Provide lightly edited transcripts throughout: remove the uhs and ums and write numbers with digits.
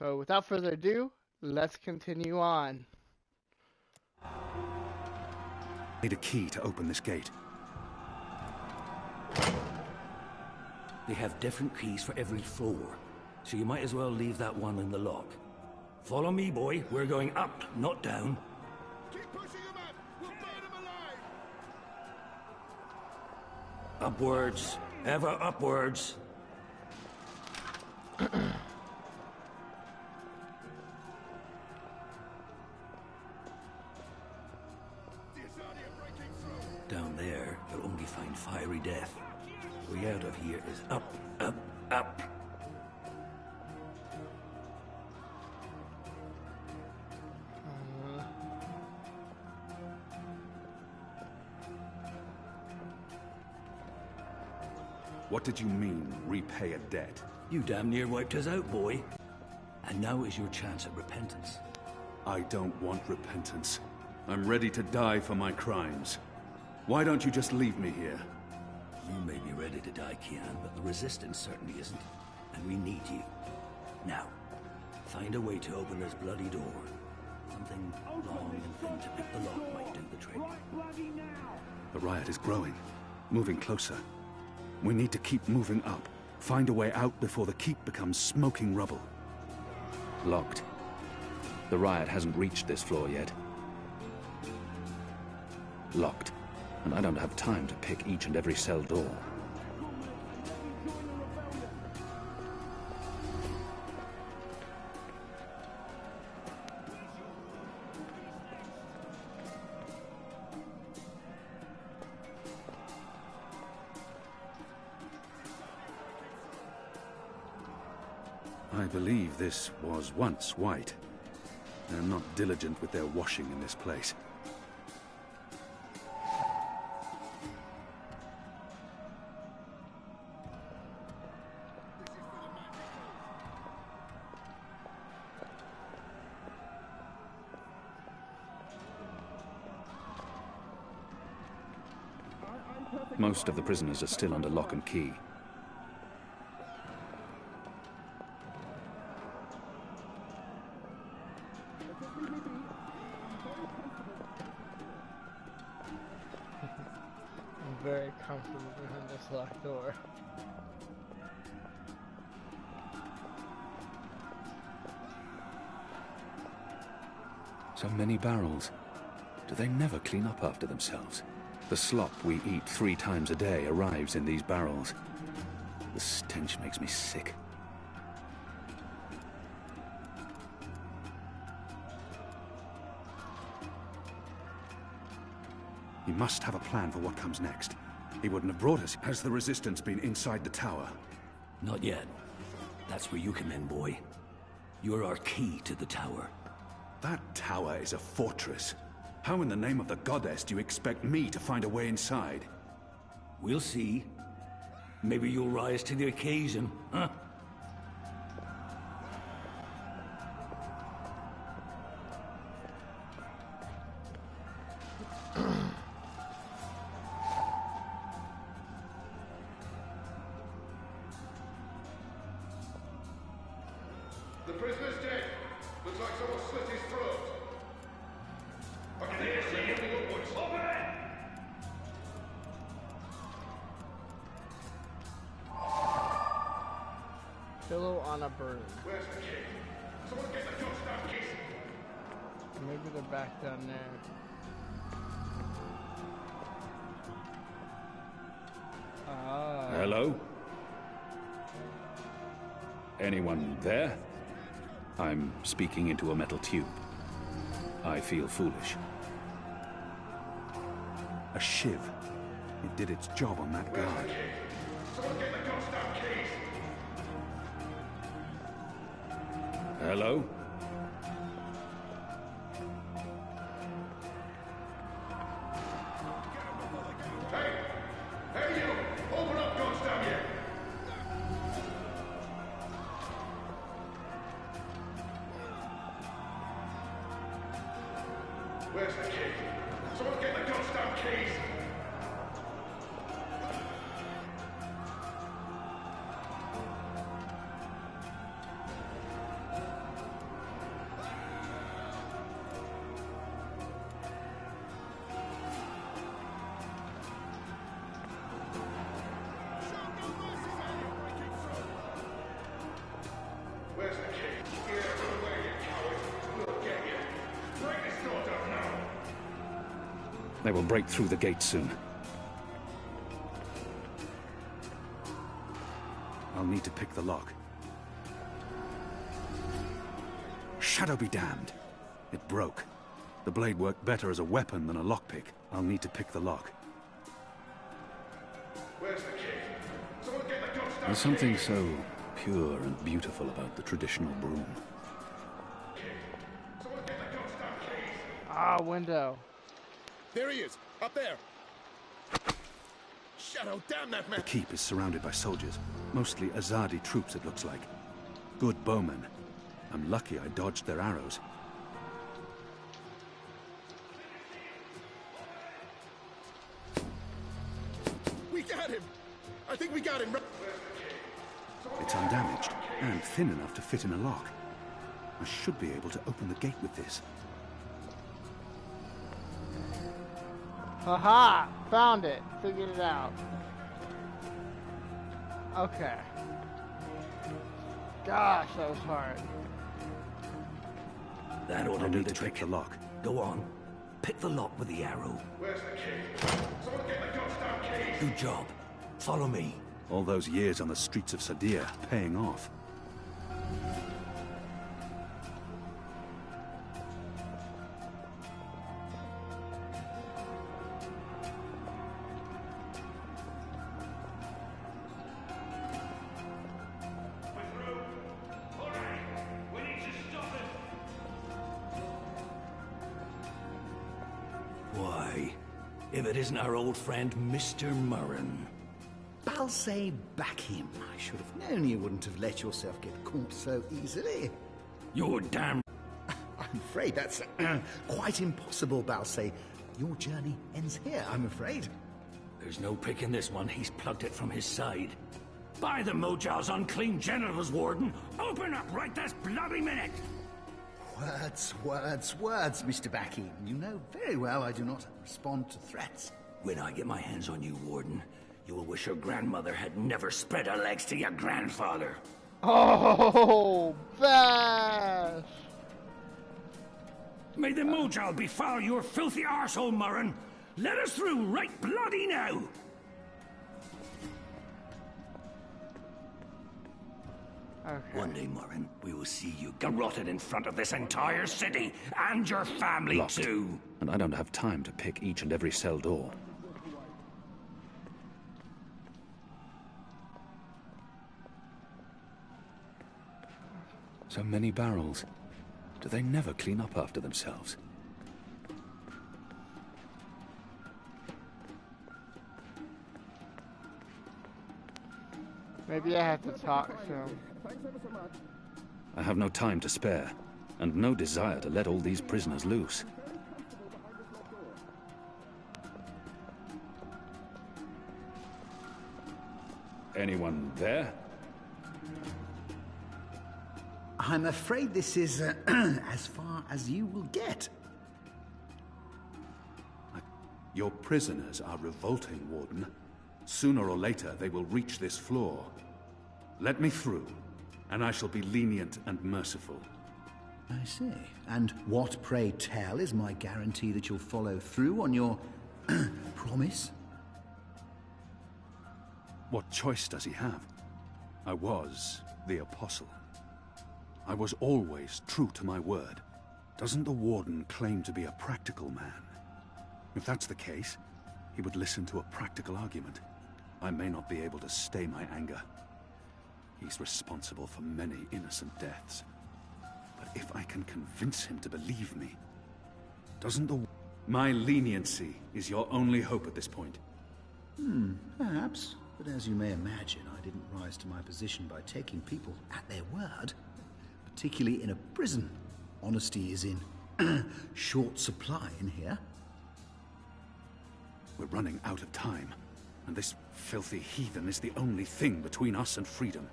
So without further ado, let's continue on. Need a key to open this gate. They have different keys for every floor, so you might as well leave that one in the lock. Follow me, boy. We're going up, not down. Keep pushing him up! We'll burn him alive! Upwards. Ever upwards. Down there, you'll only find fiery death. The way out of here is up, up, up. What did you mean, repay a debt? You damn near wiped us out, boy. And now is your chance at repentance. I don't want repentance. I'm ready to die for my crimes. Why don't you just leave me here? You may be ready to die, Kian, but the Resistance certainly isn't. And we need you. Now, find a way to open this bloody door. Something long and thin to pick the lock might do the trick. The riot is growing, moving closer. We need to keep moving up. Find a way out before the keep becomes smoking rubble. Locked. The riot hasn't reached this floor yet. Locked. And I don't have time to pick each and every cell door. I believe this was once white. They're not diligent with their washing in this place. Most of the prisoners are still under lock and key. I'm very comfortable behind this locked door. So many barrels. Do they never clean up after themselves? The slop we eat 3 times a day arrives in these barrels. The stench makes me sick. He must have a plan for what comes next. He wouldn't have brought us. Has the Resistance been inside the tower? Not yet. That's where you come in, boy. You're our key to the tower. That tower is a fortress. How in the name of the goddess do you expect me to find a way inside? We'll see. Maybe you'll rise to the occasion, huh? The prisoner's dead. Looks like someone slit his throat. I can hear him moving upwards. Open it! Pillow on a burn. Where's the kid? Someone get the goddamn kid! Maybe they're back down there. Ah. Hello? Anyone there? I'm speaking into a metal tube. I feel foolish. A shiv. It did its job on that guard. Someone get the goddamn keys! Hello? Hey! Hey you! Open up, goddamn you! Where's the key? Someone get the goddamn keys! They will break through the gate soon. I'll need to pick the lock. Shadow be damned! It broke. The blade worked better as a weapon than a lockpick. I'll need to pick the lock. Where's the key? Someone get the goddamn There's something so pure and beautiful about the traditional broom. Someone get the goddamn keys! Ah, window. There he is! Up there! Shadow, damn that man! The keep is surrounded by soldiers. Mostly Azadi troops, it looks like. Good bowmen. I'm lucky I dodged their arrows. We got him! I think we got him! It's undamaged, and thin enough to fit in a lock. I should be able to open the gate with this. Haha! Found it. Figured it out. Okay. Gosh, that was hard. That ought to I'll do need the to pick trick. the lock. Go on. Pick the lock with the arrow. Where's the key? Someone get the goddamn keys! Good job. Follow me. All those years on the streets of Sadir paying off. Why, if it isn't our old friend, Mr. Murren. Balsay, back him. I should have known you wouldn't have let yourself get caught so easily. You're damn... I'm afraid that's quite impossible, Balsay. Your journey ends here, I'm afraid. There's no picking this one. He's plugged it from his side. By the Mojal's unclean genitals, Warden! Open up right this bloody minute! Words, words, words, Mr. Backing. You know very well I do not respond to threats. When I get my hands on you, Warden, you will wish your grandmother had never spread her legs to your grandfather. Oh, Bash! May the Mojal befoul your filthy arsehole, Murren! Let us through right bloody now! Okay. One day, Murren, we will see you garroted in front of this entire city, and your family Locked. too! And I don't have time to pick each and every cell door. So many barrels. Do they never clean up after themselves? Maybe I have to talk to him. I have no time to spare, and no desire to let all these prisoners loose. Anyone there? I'm afraid this is as far as you will get. Your prisoners are revolting, Warden. Sooner or later, they will reach this floor. Let me through, and I shall be lenient and merciful. I see. And what, pray tell, is my guarantee that you'll follow through on your promise? What choice does he have? I was the Apostle. I was always true to my word. Doesn't the Warden claim to be a practical man? If that's the case, he would listen to a practical argument. I may not be able to stay my anger. He's responsible for many innocent deaths. But if I can convince him to believe me, doesn't the... My leniency is your only hope at this point. Perhaps. But as you may imagine, I didn't rise to my position by taking people at their word. Particularly in a prison. Honesty is in short supply in here. We're running out of time, and this filthy heathen is the only thing between us and freedom.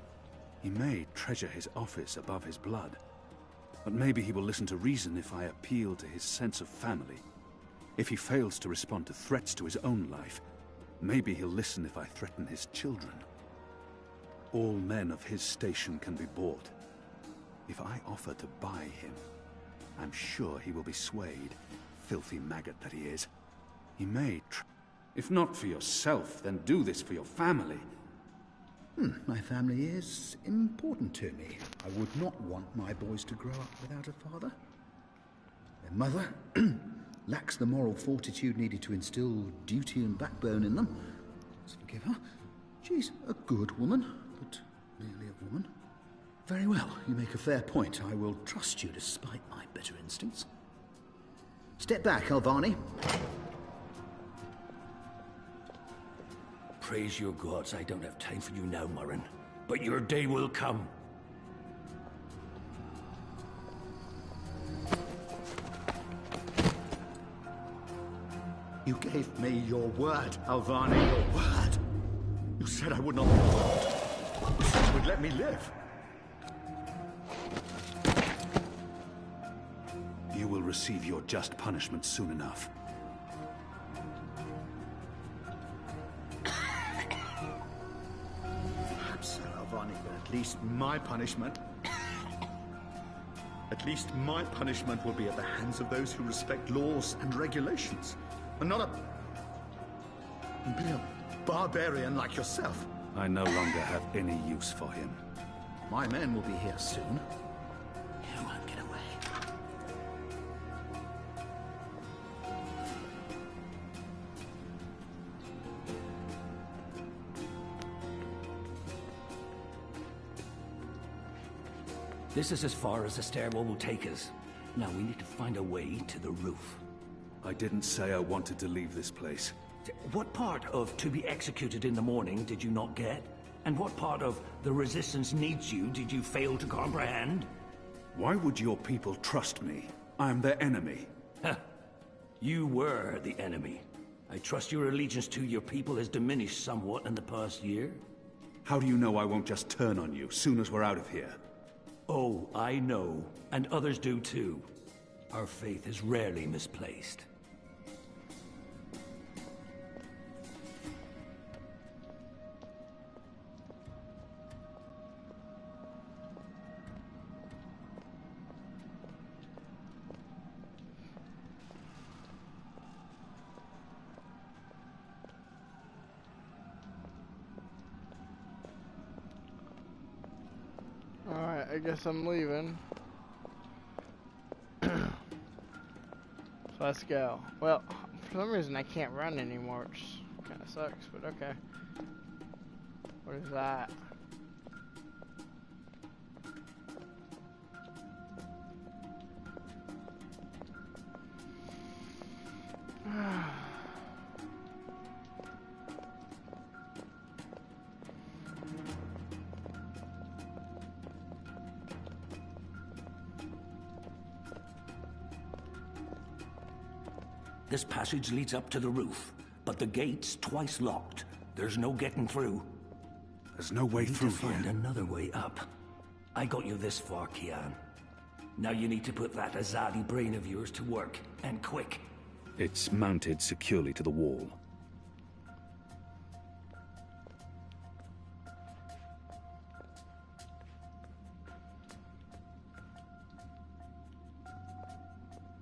He may treasure his office above his blood, but maybe he will listen to reason if I appeal to his sense of family. If he fails to respond to threats to his own life, maybe he'll listen if I threaten his children. All men of his station can be bought. If I offer to buy him, I'm sure he will be swayed, filthy maggot that he is. He may if not for yourself, then do this for your family. My family is important to me. I would not want my boys to grow up without a father. Their mother lacks the moral fortitude needed to instill duty and backbone in them. So forgive her. She's a good woman, but merely a woman. Very well, you make a fair point. I will trust you despite my better instincts. Step back, Alvani. Praise your gods, I don't have time for you now, Murren. But your day will come. You gave me your word, Alvani, your word. You said I would not be harmed. You said you would let me live. You will receive your just punishment soon enough. Perhaps so, Alvani, but at least my punishment... At least my punishment will be at the hands of those who respect laws and regulations, and not be a barbarian like yourself. I no longer have any use for him. My men will be here soon. You won't get away. This is as far as the stairwell will take us. Now we need to find a way to the roof. I didn't say I wanted to leave this place. What part of to be executed in the morning did you not get? And what part of the resistance needs you did you fail to comprehend? Why would your people trust me? I am their enemy. You were the enemy. I trust your allegiance to your people has diminished somewhat in the past year. How do you know I won't just turn on you soon as we're out of here? Oh, I know. And others do too. Our faith is rarely misplaced. Alright, I guess I'm leaving. So let's go. Well, for some reason I can't run anymore, which kind of sucks, but okay. What is that? This passage leads up to the roof, but the gate's twice locked. There's no getting through. There's no way through here. Find here. another way up. I got you this far, Kian. Now you need to put that Azadi brain of yours to work, and quick. It's mounted securely to the wall.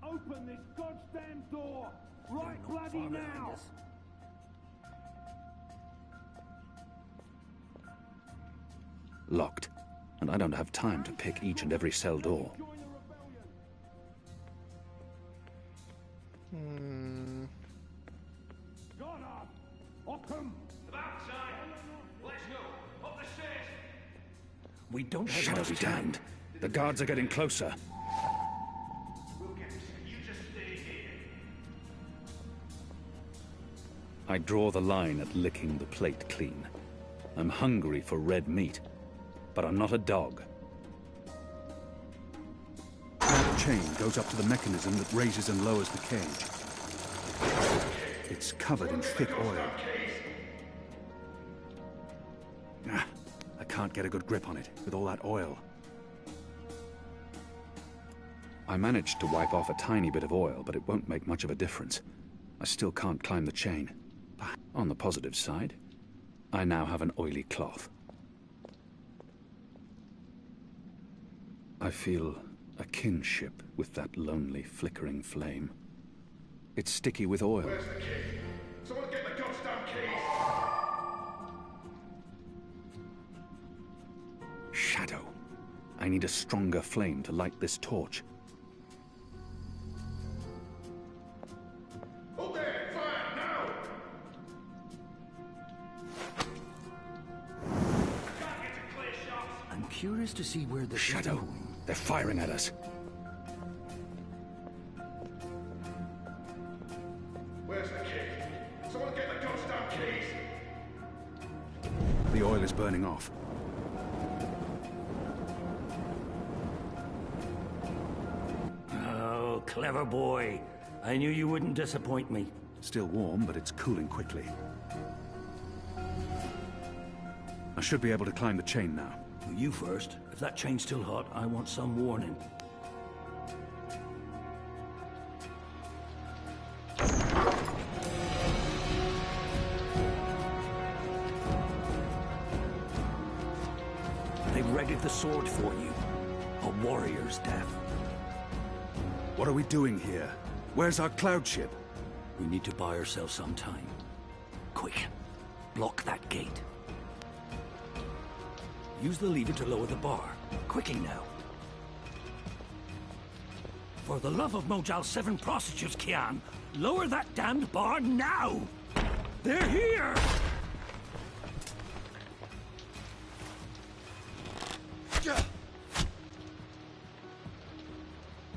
Open this goddamn door! Right bloody now! Locked. And I don't have time to pick each and every cell door. Got up! Occam! Backside! Let's go! Up the stairs! We don't have Shadow much be time. damned. The guards are getting closer. We'll get to you. Just stay here. I draw the line at licking the plate clean. I'm hungry for red meat, but I'm not a dog. That chain goes up to the mechanism that raises and lowers the cage. It's covered in thick oil. I can't get a good grip on it with all that oil. I managed to wipe off a tiny bit of oil, but it won't make much of a difference. I still can't climb the chain. On the positive side, I now have an oily cloth. I feel a kinship with that lonely, flickering flame. It's sticky with oil. Where's the key? Someone get the goddamn keys! Shadow. I need a stronger flame to light this torch. Hold there! Fire! Now! Can't get a clear shot! I'm curious to see where the Shadow. They're firing at us. Where's the key? Someone get the goddamn keys! The oil is burning off. Oh, clever boy. I knew you wouldn't disappoint me. Still warm, but it's cooling quickly. I should be able to climb the chain now. You first. If that chain's still hot, I want some warning. They've readied the sword for you. A warrior's death. What are we doing here? Where's our cloud ship? We need to buy ourselves some time. Quick. Block that gate. Use the lever to lower the bar. Quickly now. For the love of Mojal 7 prostitutes, Kian, lower that damned bar now! They're here!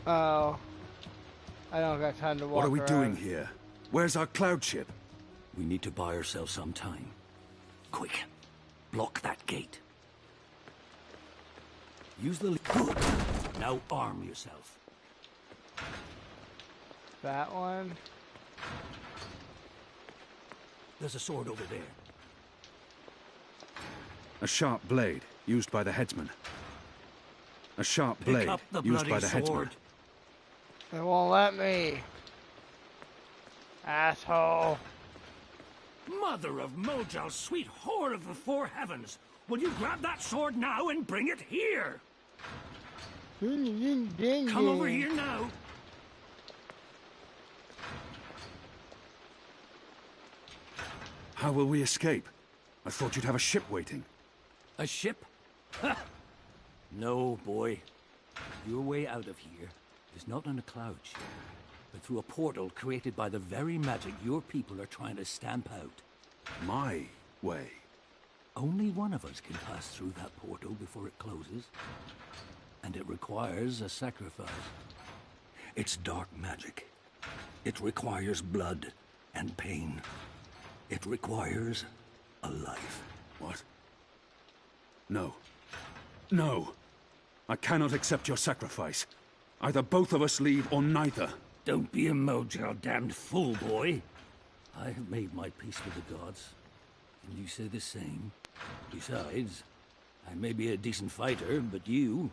Oh. I don't got time to walk What are we around. doing here? Where's our cloud ship? We need to buy ourselves some time. Quick. Block that gate. Use the good. Now arm yourself. That one? There's a sword over there. A sharp blade, used by the headsman. A sharp blade, Pick up the used bloody by the headsman. sword. They won't let me. Asshole. Mother of Mojal, sweet whore of the four heavens! Will you grab that sword now and bring it here? Come over here now. How will we escape? I thought you'd have a ship waiting. A ship? Ha! No, boy. Your way out of here is not on a cloud ship, but through a portal created by the very magic your people are trying to stamp out. My way. Only one of us can pass through that portal before it closes. And it requires a sacrifice. It's dark magic. It requires blood and pain. It requires a life. What? No. No! I cannot accept your sacrifice. Either both of us leave or neither. Don't be a Mojal damned fool, boy. I have made my peace with the gods. And you say the same. Besides, I may be a decent fighter, but you...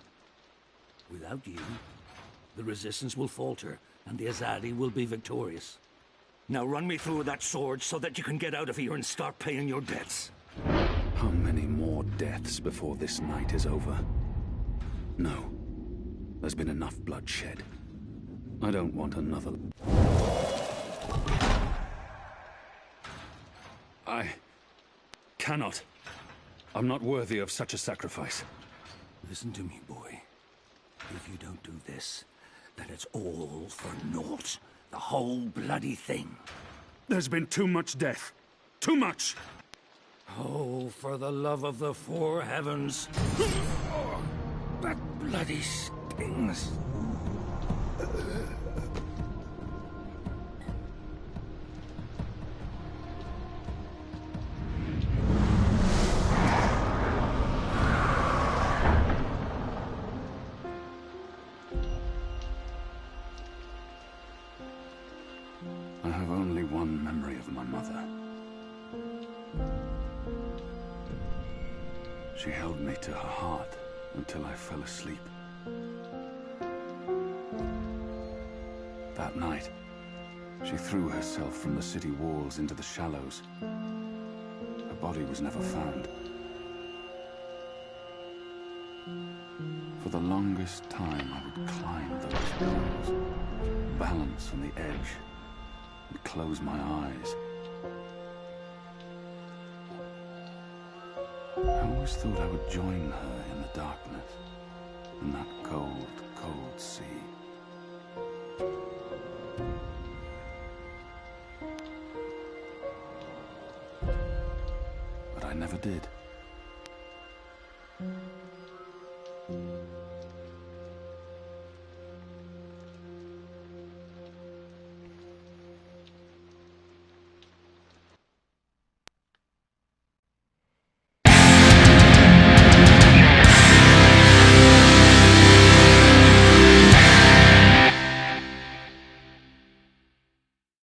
Without you, the Resistance will falter, and the Azadi will be victorious. Now run me through that sword so that you can get out of here and start paying your debts. How many more deaths before this night is over? No. There's been enough bloodshed. I don't want another... I... cannot. I'm not worthy of such a sacrifice. Listen to me, boy. If you don't do this, then it's all for naught. The whole bloody thing. There's been too much death. Too much! Oh, for the love of the four heavens. Oh, that bloody stings. I have only one memory of my mother. She held me to her heart until I fell asleep. That night, she threw herself from the city walls into the shallows. Her body was never found. For the longest time, I would climb those walls, balance on the edge, close my eyes. I always thought I would join her in the darkness, in that cold, cold sea. But I never did.